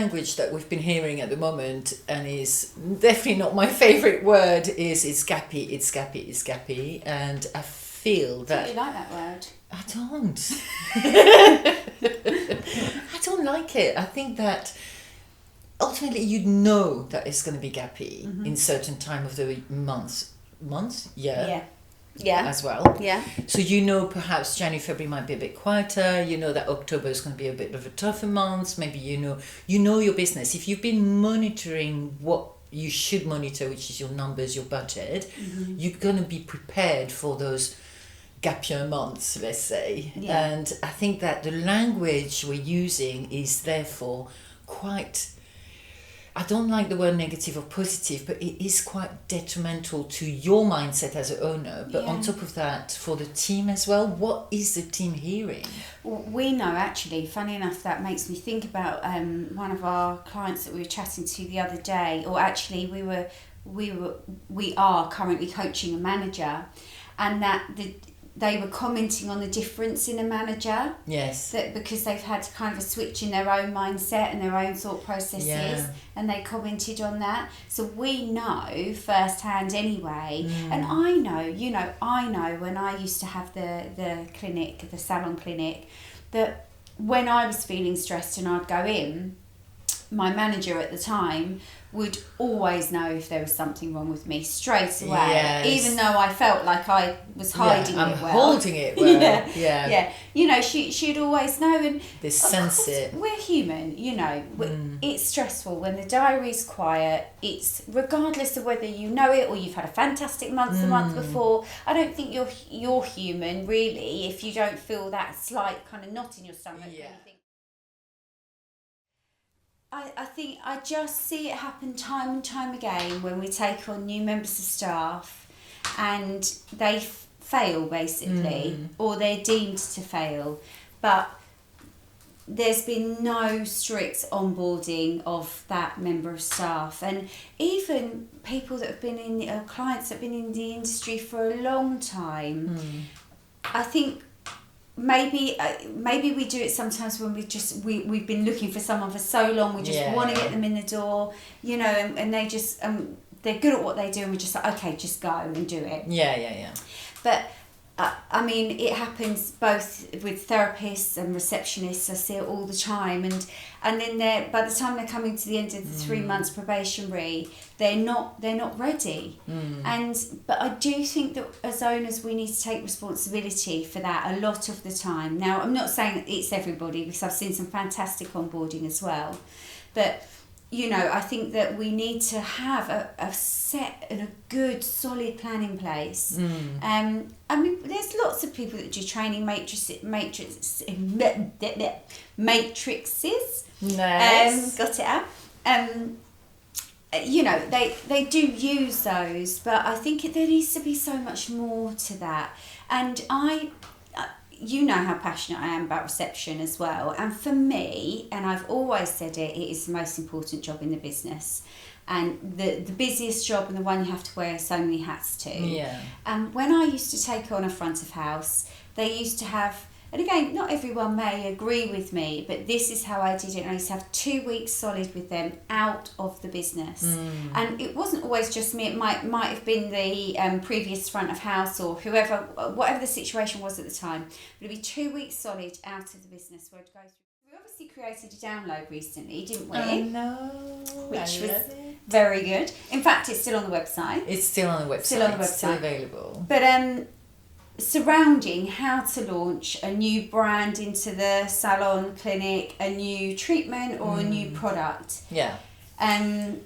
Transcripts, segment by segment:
language that we've been hearing at the moment, and is definitely not my favourite word, is it's gappy, and I feel that... Do you like that word? I don't. I don't like it. I think that ultimately you know that it's going to be gappy in certain time of the months, as well. Yeah. So you know perhaps January, February might be a bit quieter. You know that October is going to be a bit of a tougher month. Maybe you know your business. If you've been monitoring what you should monitor, which is your numbers, your budget, you're going to be prepared for those gap year months, let's say. Yeah. And I think that the language we're using is therefore quite, I don't like the word negative or positive, but it is quite detrimental to your mindset as an owner. But on top of that, for the team as well, what is the team hearing? Well, we know, actually, funny enough, that makes me think about one of our clients that we were chatting to the other day, or actually we are currently coaching a manager, and that they were commenting on the difference in a manager. Yes. That because they've had kind of a switch in their own mindset and their own thought processes, and they commented on that. So we know firsthand anyway. And I know when I used to have the clinic, the Salon clinic, that when I was feeling stressed and I'd go in, my manager at the time would always know if there was something wrong with me straight away, even though I felt like I was hiding it well. I'm holding it well. Yeah. You know, she'd always know, and they sense it. We're human, you know. It's stressful when the diary's quiet. It's regardless of whether you know it or you've had a fantastic month the month before. I don't think you're human really if you don't feel that slight kind of knot in your stomach. Yeah. I think I just see it happen time and time again when we take on new members of staff and they fail basically, or they're deemed to fail, but there's been no strict onboarding of that member of staff, and even people that have been in clients that have been in the industry for a long time. I think maybe we do it sometimes when we've been looking for someone for so long, we just want to get them in the door, you know, and they just they're good at what they do, and we're just like, okay, just go and do it. But I mean, it happens both with therapists and receptionists. I see it all the time, and then by the time they're coming to the end of the 3 months probationary, they're not ready. But I do think that as owners we need to take responsibility for that a lot of the time. Now, I'm not saying that it's everybody, because I've seen some fantastic onboarding as well, but you know, I think that we need to have a set and a good solid plan in place. I mean, there's lots of people that do training matrices. Nice. Got it out. You know, they do use those, but I think there needs to be so much more to that. And you know how passionate I am about reception as well. And for me, and I've always said it is the most important job in the business. And the busiest job, and the one you have to wear so many hats to. And when I used to take on a front of house, they used to have, and again, not everyone may agree with me, but this is how I did it. I used to have 2 weeks solid with them out of the business. And it wasn't always just me. It might have been the previous front of house or whoever, whatever the situation was at the time. But it'd be 2 weeks solid out of the business where I'd go through. We obviously created a download recently, didn't we? I know. Which was very good. In fact, it's still on the website. It's still on the website. It's still available. But surrounding how to launch a new brand into the salon clinic, a new treatment or a new product. And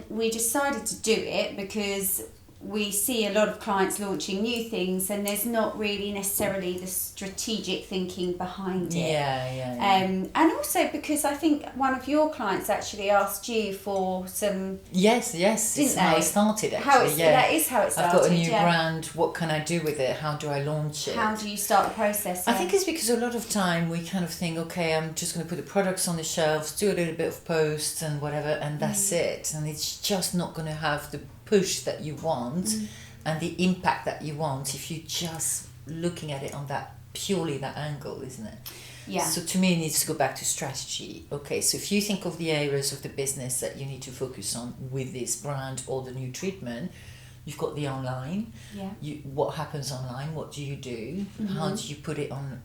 we decided to do it because we see a lot of clients launching new things and there's not really necessarily the strategic thinking behind it. And also because I think one of your clients actually asked you for some... Yes. It's how it started actually. That is how it started. I've got a new brand. What can I do with it? How do I launch it? How do you start the process? I think it's because a lot of time we kind of think, okay, I'm just going to put the products on the shelves, do a little bit of posts and whatever, and that's it. And it's just not going to have the push that you want and the impact that you want if you're just looking at it on that purely that angle, isn't it? Yeah. So to me, it needs to go back to strategy. Okay, so if you think of the areas of the business that you need to focus on with this brand or the new treatment, you've got the online. Yeah. What happens online? What do you do? How do you put it on?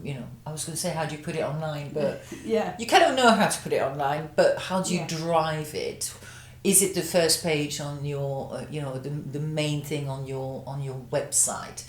I was going to say how do you put it online, but Yeah. you kind of know how to put it online. But how do you Yeah. drive it? Is it the first page on your, the main thing on your website?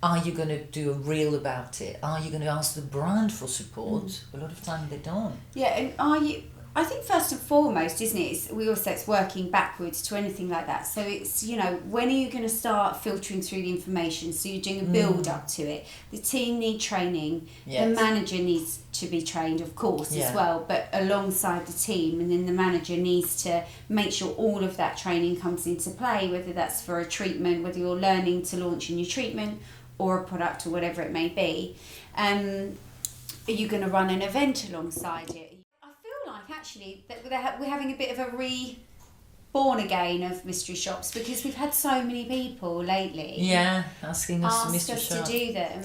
Are you going to do a reel about it? Are you going to ask the brand for support? A lot of time they don't. Yeah, and I think first and foremost, isn't it? We all say it's working backwards to anything like that. So it's, when are you going to start filtering through the information? So you're doing a build up to it. The team need training. Yes. The manager needs to be trained, of course, as well, but alongside the team. And then the manager needs to make sure all of that training comes into play, whether that's for a treatment, whether you're learning to launch a new treatment or a product or whatever it may be. Are you going to run an event alongside it? Actually that we're having a bit of a reborn again of mystery shops, because we've had so many people lately asking us to do them.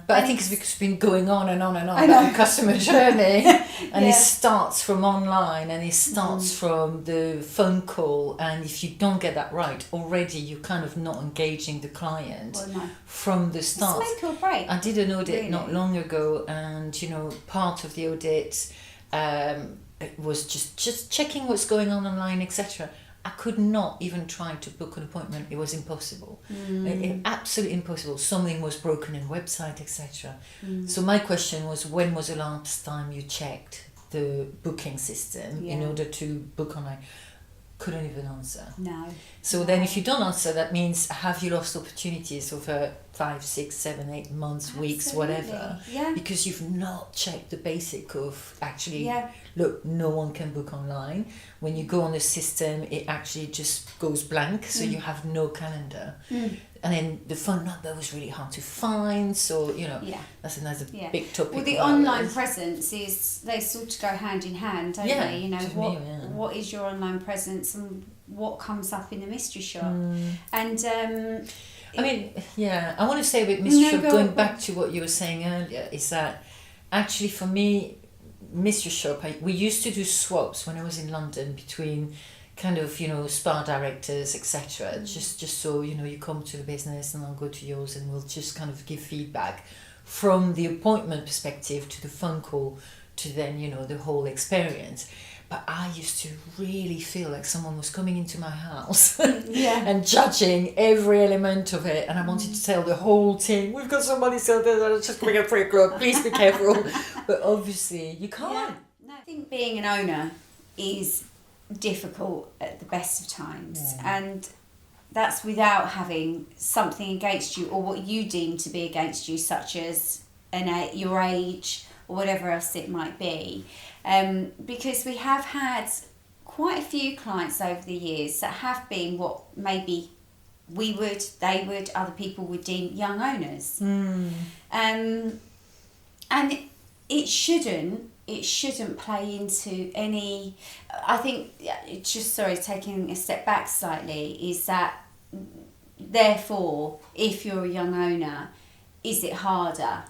But I think it's because it's been going on and on and on about the customer journey, and it starts from online, and it starts from the phone call, and if you don't get that right, already you're kind of not engaging the client from the start. It's make or break. I did an audit not long ago, and part of the audit it was just checking what's going on online, etc. I could not even try to book an appointment. It was impossible. Absolutely impossible. Something was broken in website, etc. So my question was, when was the last time you checked the booking system in order to book online? Couldn't even answer. No. So then if you don't answer, that means have you lost opportunities over 5, 6, 7, 8 months, weeks, whatever, because you've not checked the basic of actually, look, no one can book online. When you go on the system, it actually just goes blank, so you have no calendar. And then the phone number was really hard to find, so that's another big topic. Well, the online presence they sort of go hand in hand, don't they? What is your online presence and what comes up in the mystery shop? And I want to say with mystery shop, going back to what you were saying earlier, is that actually for me, mystery shop, we used to do swaps when I was in London between kind of spa directors, etc. Just so you come to the business and I'll go to yours, and we'll just kind of give feedback from the appointment perspective to the phone call to then the whole experience. But I used to really feel like someone was coming into my house and judging every element of it, and I wanted to tell the whole team, we've got somebody still there just coming at 3 o'clock, please be careful. But obviously you can't. No, I think being an owner is difficult at the best of times, and that's without having something against you or what you deem to be against you, such as your age or whatever else it might be, because we have had quite a few clients over the years that have been what maybe other people would deem young owners, and it shouldn't play into any. I think taking a step back slightly, is that therefore if you're a young owner, is it harder?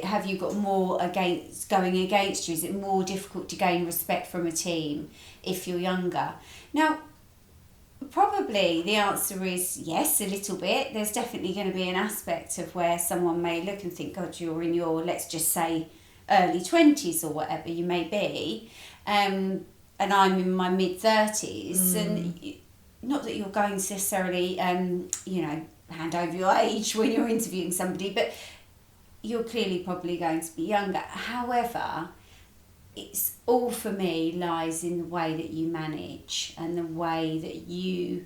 Have you got more going against you? Is it more difficult to gain respect from a team if you're younger? Now, probably the answer is yes, a little bit. There's definitely going to be an aspect of where someone may look and think, God, you're in your, let's just say, early 20s or whatever you may be, and I'm in my mid-30s, and not that you're going to necessarily, hand over your age when you're interviewing somebody, but you're clearly probably going to be younger. However, it's all for me lies in the way that you manage and the way that you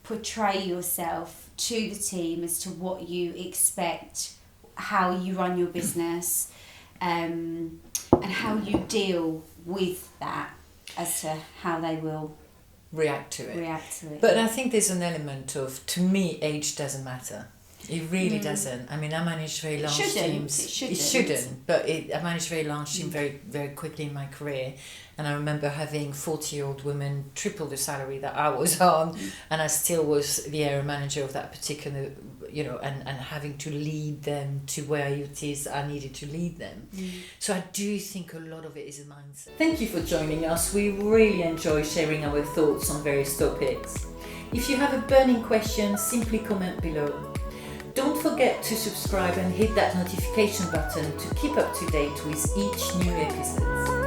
portray yourself to the team as to what you expect, how you run your business, and how you deal with that as to how they will react to it. But I think there's an element of, to me, age doesn't matter. It really doesn't. I mean, I managed very large teams. It shouldn't, but I managed very large teams very, very quickly in my career. And I remember having 40-year-old women triple the salary that I was on, and I still was the area manager of that particular, and having to lead them to where it is I needed to lead them. So I do think a lot of it is a mindset. Thank you for joining us. We really enjoy sharing our thoughts on various topics. If you have a burning question, simply comment below. Don't forget to subscribe and hit that notification button to keep up to date with each new episode.